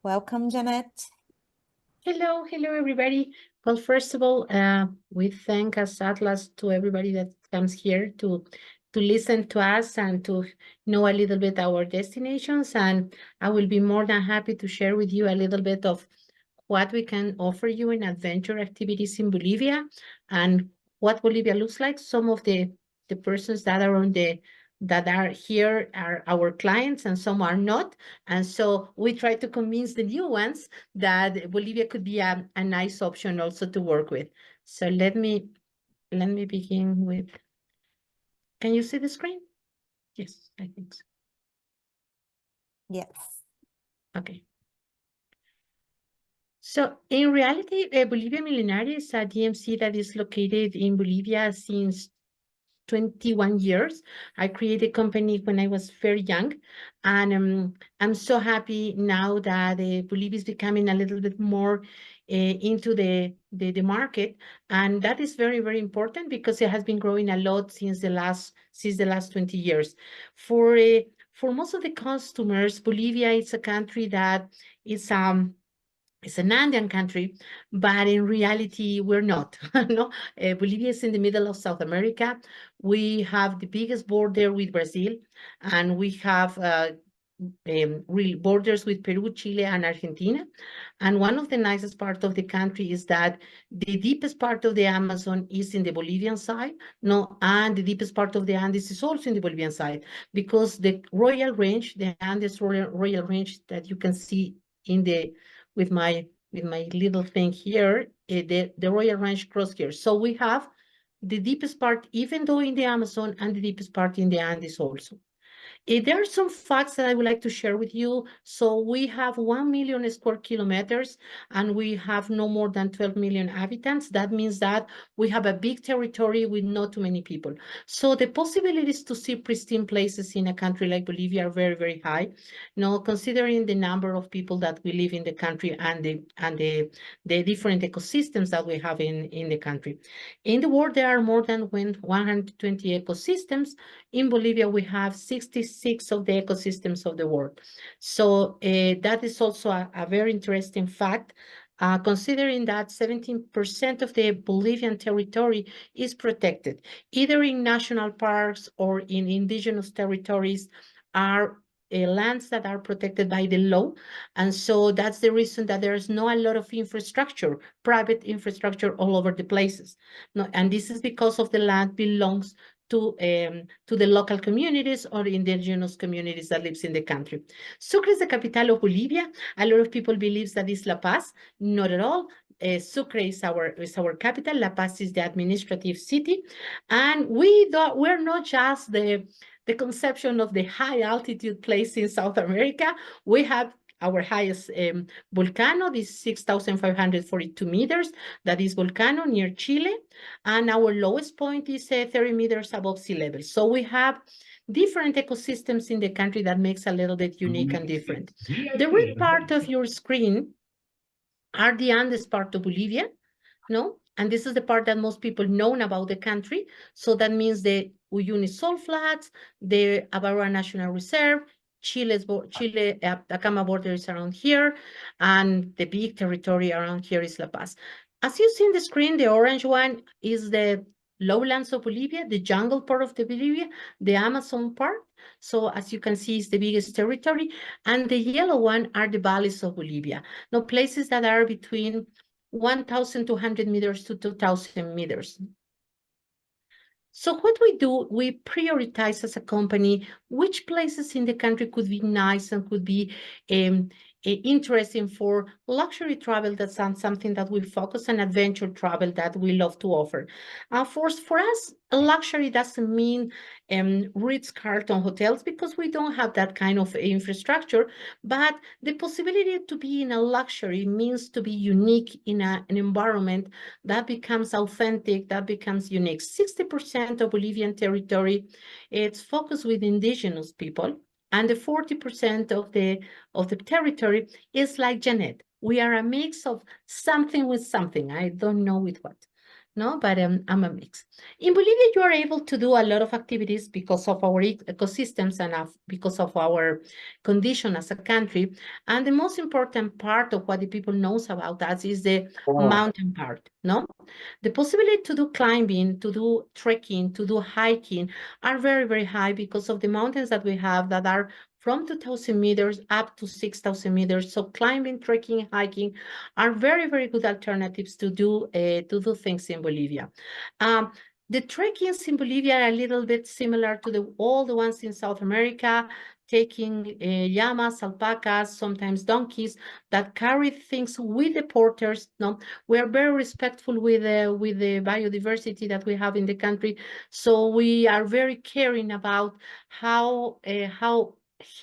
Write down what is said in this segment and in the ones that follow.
Welcome, Jeanette. Hello, everybody. Well, first of all, we thank as Atlas to everybody that comes here to listen to us and to know a little bit our destinations. And I will be more than happy to share with you a little bit of what we can offer you in adventure activities in Bolivia and what Bolivia looks like. Some of the persons that are that are here are our clients and some are not. And so we try to convince the new ones that Bolivia could be a nice option also to work with. So let me begin with, can you see the screen? Yes, I think so. Yes. Okay. So in reality, Bolivia Milenaria is a DMC that is located in Bolivia since 21 years. I created a company when I was very young, and I'm so happy now that Bolivia is becoming a little bit more into the market, and that is very, very important because it has been growing a lot since the last 20 years. For most of the customers, Bolivia is a country that is it's an Andean country, but in reality, we're not. No, Bolivia is in the middle of South America. We have the biggest border with Brazil, and we have real borders with Peru, Chile, and Argentina. And one of the nicest part of the country is that the deepest part of the Amazon is in the Bolivian side, no, and the deepest part of the Andes is also in the Bolivian side, because the Royal Range, the Andes Royal Range that you can see in the with my little thing here, the Royal Range cross here. So we have the deepest part, even though in the Amazon, and the deepest part in the Andes also. There are some facts that I would like to share with you. So we have 1 million square kilometers and we have no more than 12 million inhabitants. That means that we have a big territory with not too many people. So the possibilities to see pristine places in a country like Bolivia are very, very high. Now, considering the number of people that we live in the country and the different ecosystems that we have in the country. In the world, there are more than 120 ecosystems. In Bolivia, we have 66 of the ecosystems of the world. So that is also a very interesting fact, considering that 17% of the Bolivian territory is protected, either in national parks or in indigenous territories, are lands that are protected by the law. And so that's the reason that there's not a lot of infrastructure, private infrastructure all over the places. No, and this is because of the land belongs to the local communities or indigenous communities that lives in the country. Sucre is the capital of Bolivia. A lot of people believe that it's La Paz. Not at all. Sucre is our capital. La Paz is the administrative city, and we're not just the conception of the high altitude place in South America. We have our highest volcano, this 6,542 meters, that is Volcano near Chile, and our lowest point is 30 meters above sea level. So we have different ecosystems in the country that makes a little bit unique and different. The red part of your screen are the Andes part of Bolivia, no? And this is the part that most people know about the country. So that means the Uyuni Salt Flats, the Avarua National Reserve, Chile Atacama border is around here, and the big territory around here is La Paz. As you see in the screen, the orange one is the lowlands of Bolivia, the jungle part of the Bolivia, the Amazon part. So as you can see, it's the biggest territory. And the yellow one are the valleys of Bolivia. Now, places that are between 1,200 meters to 2,000 meters. So what we do, we prioritize as a company which places in the country could be nice and could be interesting for luxury travel. That's something that we focus on, adventure travel that we love to offer. For us, luxury doesn't mean Ritz-Carlton hotels, because we don't have that kind of infrastructure, but the possibility to be in a luxury means to be unique in an environment that becomes authentic, that becomes unique. 60% of Bolivian territory, it's focused with indigenous people, and the 40% of the territory is like Jeanette. We are a mix of something with something. I don't know with what. no, but I'm a mix. In Bolivia, you are able to do a lot of activities because of our ecosystems and because of our condition as a country. And the most important part of what the people knows about us is the mountain part, no? The possibility to do climbing, to do trekking, to do hiking are very, very high because of the mountains that we have that are from 2,000 meters up to 6,000 meters. So climbing, trekking, hiking are very, very good alternatives to do things in Bolivia. The trekkings in Bolivia are a little bit similar to all the ones in South America, taking llamas, alpacas, sometimes donkeys that carry things with the porters. No, we are very respectful with the biodiversity that we have in the country, so we are very caring about how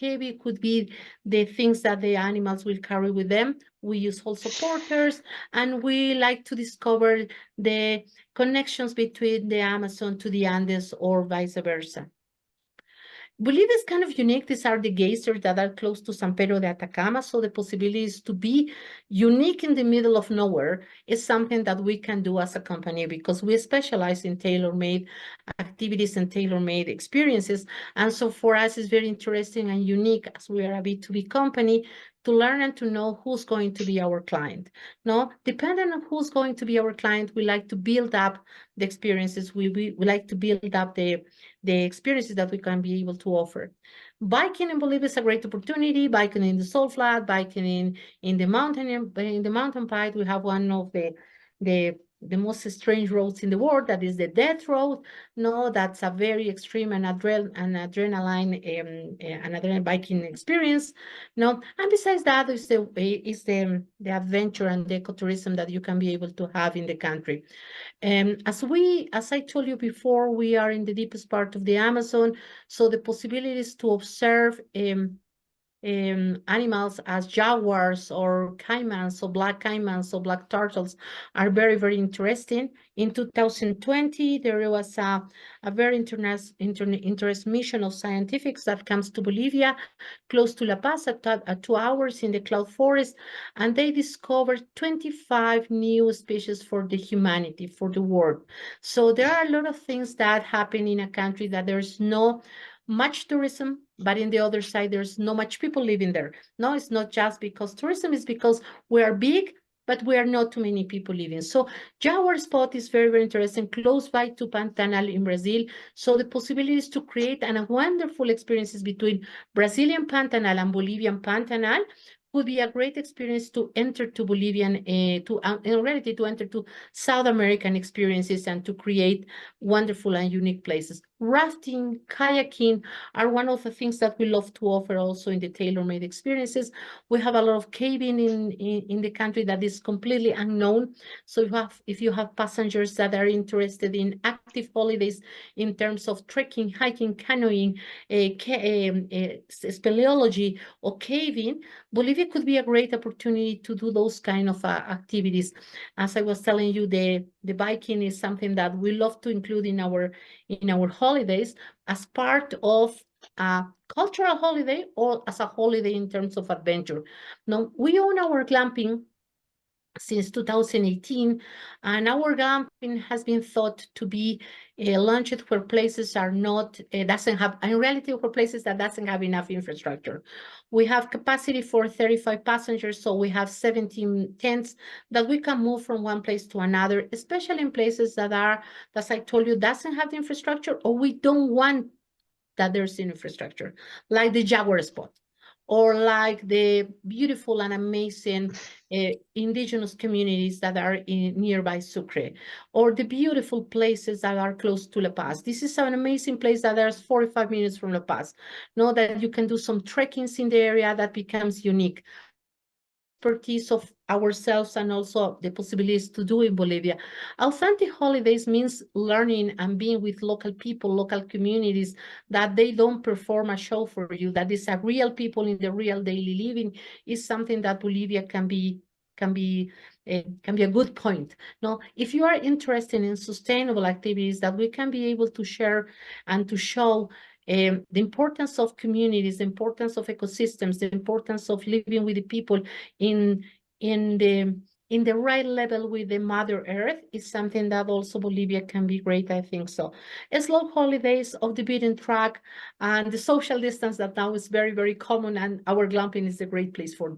heavy could be the things that the animals will carry with them. We use also porters, and we like to discover the connections between the Amazon to the Andes or vice versa. Bolivia is kind of unique. These are the geysers that are close to San Pedro de Atacama. So the possibilities to be unique in the middle of nowhere is something that we can do as a company because we specialize in tailor-made activities and tailor-made experiences. And so for us, it's very interesting and unique as we are a B2B company to learn and to know who's going to be our client. No, depending on who's going to be our client, we like to build up the experiences. We like to build up the experiences that we can be able to offer. Biking in Bolivia is a great opportunity. Biking in the salt flat, biking in the mountain part. We have one of the most strange roads in the world, that is the Death Road. No, that's a very extreme and adrenaline biking experience. No, and besides that is the adventure and the ecotourism that you can be able to have in the country. As I told you before, we are in the deepest part of the Amazon, so the possibilities to observe animals as jaguars or caimans or black caimans or black turtles are very, very interesting. In 2020, there was a very interest mission of scientifics that comes to Bolivia, close to La Paz, at 2 hours in the cloud forest, and they discovered 25 new species for the humanity, for the world. So there are a lot of things that happen in a country that there's no much tourism, but in the other side, there's not much people living there. No, it's not just because tourism, is because we are big, but we are not too many people living. So Jaguar Spot is very, very interesting, close by to Pantanal in Brazil. So the possibilities to create a wonderful experiences between Brazilian Pantanal and Bolivian Pantanal would be a great experience to enter to Bolivian, in reality, to enter to South American experiences and to create wonderful and unique places. Rafting, kayaking are one of the things that we love to offer also in the tailor-made experiences. We have a lot of caving in the country that is completely unknown. So if you have passengers that are interested in active holidays in terms of trekking, hiking, canoeing, speleology, or caving, Bolivia could be a great opportunity to do those kind of activities. As I was telling you, the biking is something that we love to include in our holidays as part of a cultural holiday or as a holiday in terms of adventure. Now, we own our glamping since 2018, and our glamping has been thought to be launched where places are not, doesn't have, in reality, for places that doesn't have enough infrastructure. We have capacity for 35 passengers, so we have 17 tents that we can move from one place to another, especially in places that are, as I told you, doesn't have the infrastructure, or we don't want that there's infrastructure, like the Jaguar Spot, or like the beautiful and amazing indigenous communities that are in nearby Sucre, or the beautiful places that are close to La Paz. This is an amazing place that there's 45 minutes from La Paz. Know that you can do some trekkings in the area that becomes unique. Expertise of ourselves and also the possibilities to do in Bolivia. Authentic holidays means learning and being with local people, local communities, that they don't perform a show for you, that is a real people in the real daily living, is something that Bolivia can be a good point. Now, if you are interested in sustainable activities that we can be able to share and to show the importance of communities, the importance of ecosystems, the importance of living with the people in the in the right level with the Mother Earth is something that also Bolivia can be great, I think so. Slow holidays of the beaten track and the social distance that now is very, very common, and our glamping is a great place for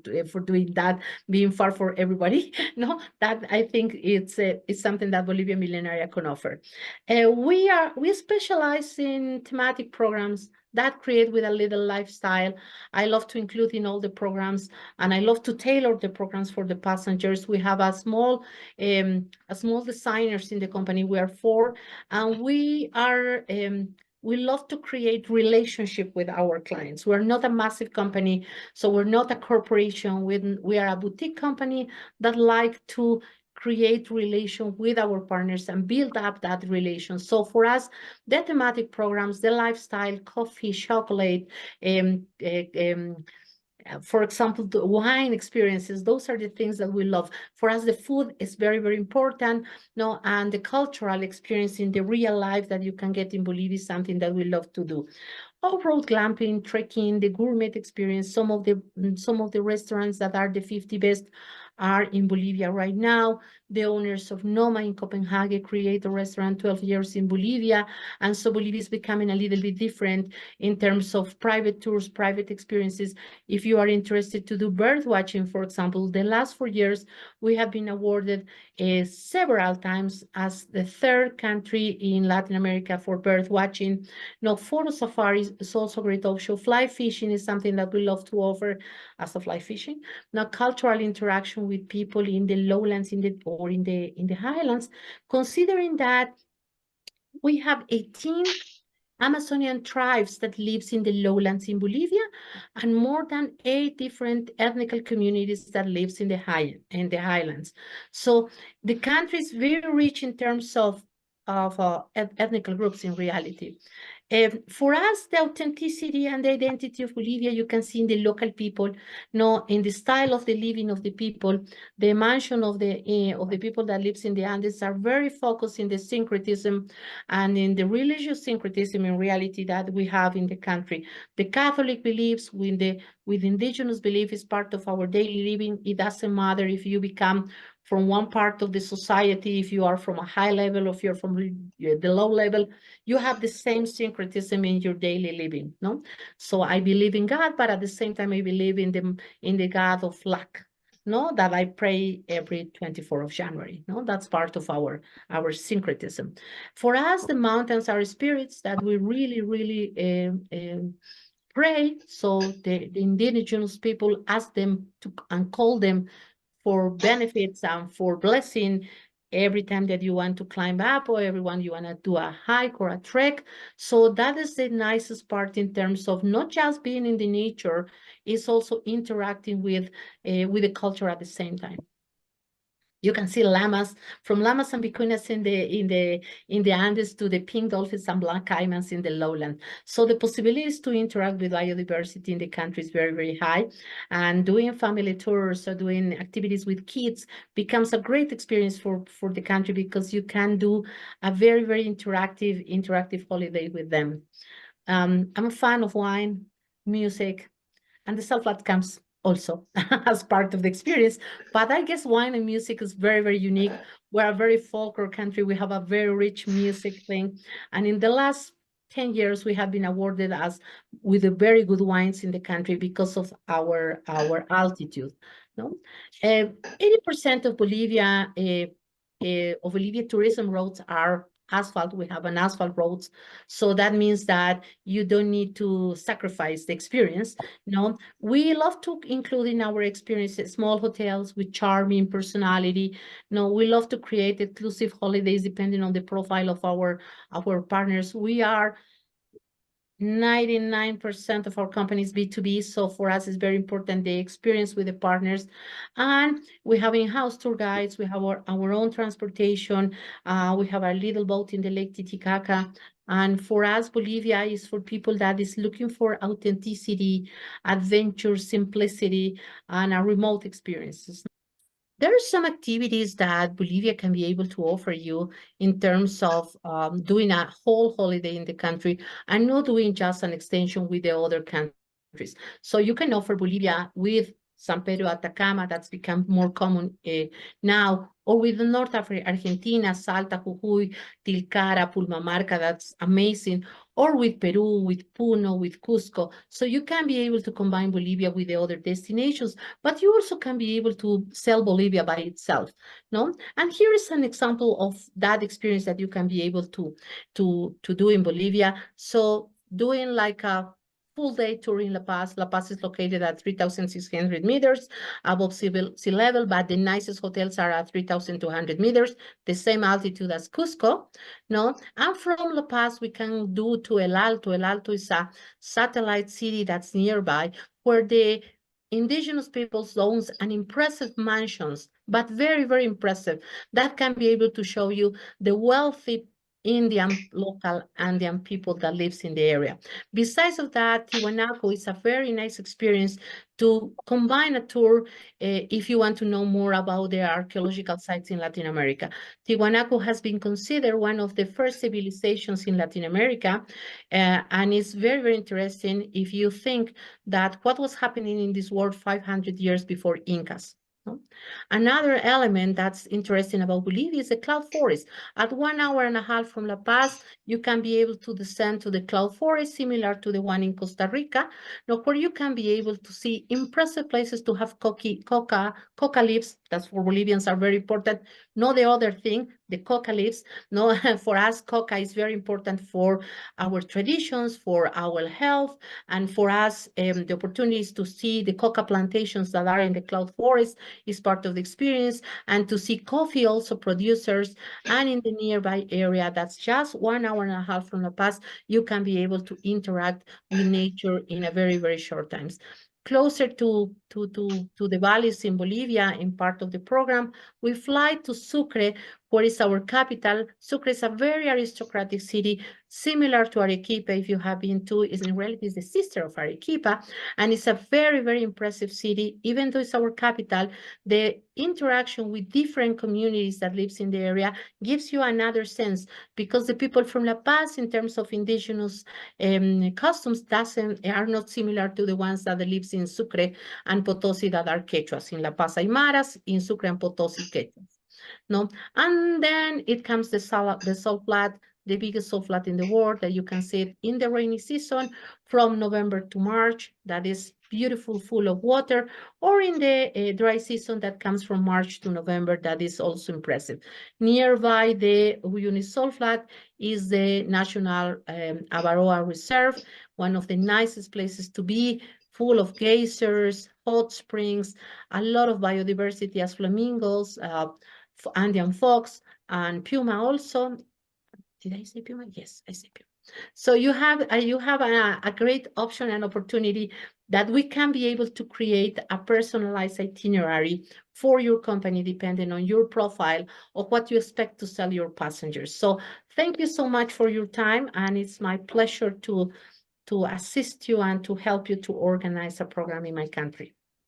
doing that, being far for everybody. No, that I think it's something that Bolivia Milenaria can offer. We specialize in thematic programs that create with a little lifestyle. I love to include in all the programs, and I love to tailor the programs for the passengers. We have a small designers in the company. We are four, and we love to create relationship with our clients. We're not a massive company, so we're not a corporation. We are a boutique company that like to create relation with our partners and build up that relation. So for us, the thematic programs, the lifestyle, coffee, chocolate, um, uh, um, for example, the wine experiences, those are the things that we love. For us, the food is very, very important, no, and the cultural experience in the real life that you can get in Bolivia is something that we love to do. Off-road glamping, trekking, the gourmet experience, some of the restaurants that are the 50 best are in Bolivia right now. The owners of Noma in Copenhagen create a restaurant 12 years in Bolivia, and so Bolivia is becoming a little bit different in terms of private tours, private experiences. If you are interested to do bird watching, for example, the last 4 years, we have been awarded several times as the third country in Latin America for bird watching. Now, photo safaris is also a great option. Fly fishing is something that we love to offer as a fly fishing. Now, cultural interaction with people in the lowlands or in the highlands, considering that we have 18 Amazonian tribes that lives in the lowlands in Bolivia, and more than 8 different ethnic communities that lives in the highlands. So the country is very rich in terms of ethnic groups in reality. For us, the authenticity and the identity of Bolivia, you can see in the local people, no, in the style of the living of the people, the mansion of the people that lives in the Andes are very focused in the syncretism and in the religious syncretism in reality that we have in the country. The Catholic beliefs with indigenous belief is part of our daily living. It doesn't matter if you become from one part of the society, if you are from a high level, or if you're from the low level, you have the same syncretism in your daily living, no? So I believe in God, but at the same time, I believe in the God of luck, no? That I pray every 24th of January, no? That's part of our syncretism. For us, the mountains are spirits that we really, really pray. So the indigenous people ask them to and call them for benefits and for blessing every time that you want to climb up, or everyone you want to do a hike or a trek. So that is the nicest part in terms of not just being in the nature, it's also interacting with the culture at the same time. You can see llamas, from llamas and vicuñas in the Andes to the pink dolphins and black caimans in the lowland. So the possibilities to interact with biodiversity in the country is very, very high. And doing family tours or doing activities with kids becomes a great experience for the country, because you can do a very, very interactive holiday with them. I'm a fan of wine, music, and the self-love comes also as part of the experience. But I guess wine and music is very, very unique. We're a very folklore country. We have a very rich music thing. And in the last 10 years, we have been awarded as with the very good wines in the country because of our altitude. No, 80% of Bolivia tourism roads are asphalt. We have an asphalt roads, so that means that you don't need to sacrifice the experience. No, we love to include in our experiences small hotels with charming personality. No, we love to create exclusive holidays depending on the profile of our partners. We are 99% of our companies B2B. So for us, it's very important the experience with the partners. And we have in-house tour guides. We have our own transportation. We have our little boat in the Lake Titicaca. And for us, Bolivia is for people that is looking for authenticity, adventure, simplicity, and a remote experiences. There are some activities that Bolivia can be able to offer you in terms of doing a whole holiday in the country and not doing just an extension with the other countries. So you can offer Bolivia with San Pedro Atacama, that's become more common now, or with the North Africa, Argentina, Salta, Jujuy, Tilcara, Pulmamarca, that's amazing, or with Peru, with Puno, with Cusco. So you can be able to combine Bolivia with the other destinations, but you also can be able to sell Bolivia by itself, no? And here is an example of that experience that you can be able to do in Bolivia. So doing like a full day tour in La Paz. La Paz is located at 3,600 meters above sea level, but the nicest hotels are at 3,200 meters, the same altitude as Cusco, no? And from La Paz, we can do to El Alto. El Alto is a satellite city that's nearby, where the indigenous peoples owns an impressive mansions, but very, very impressive. That can be able to show you the wealthy Indian, local Andean people that lives in the area. Besides of that, Tiwanaku is a very nice experience to combine a tour if you want to know more about the archaeological sites in Latin America. Tiwanaku has been considered one of the first civilizations in Latin America, and it's very, very interesting if you think that what was happening in this world 500 years before Incas. Another element that's interesting about Bolivia is the cloud forest. At 1.5 hours from La Paz, you can be able to descend to the cloud forest, similar to the one in Costa Rica, where you can be able to see impressive places to have coca leaves. That's for Bolivians are very important. No, the other thing, the coca leaves. No, for us, coca is very important for our traditions, for our health, and for us, the opportunities to see the coca plantations that are in the cloud forest is part of the experience, and to see coffee also producers, and in the nearby area that's just 1.5 hours from La Paz, you can be able to interact with nature in a very, very short times. Closer to the valleys in Bolivia, in part of the program, we fly to Sucre, where is our capital. Sucre is a very aristocratic city, similar to Arequipa, if you have been to, is in reality is the sister of Arequipa, and it's a very, very impressive city. Even though it's our capital, the interaction with different communities that lives in the area gives you another sense, because the people from La Paz, in terms of indigenous customs, are not similar to the ones that lives in Sucre and Potosi that are Quechuas. In La Paz, Aymaras, in Sucre and Potosi, Quechuas. No, and then it comes the salt flat, the biggest salt flat in the world that you can see it in the rainy season from November to March. That is beautiful, full of water, or in the dry season that comes from March to November. That is also impressive. Nearby the Uyuni salt flat is the National Avaroa Reserve, one of the nicest places to be, full of geysers, hot springs, a lot of biodiversity as flamingos, Andean fox, and puma also. Did I say puma? Yes, I said puma. So you have a great option and opportunity that we can be able to create a personalized itinerary for your company, depending on your profile of what you expect to sell your passengers. So thank you so much for your time, and it's my pleasure to assist you and to help you to organize a program in my country.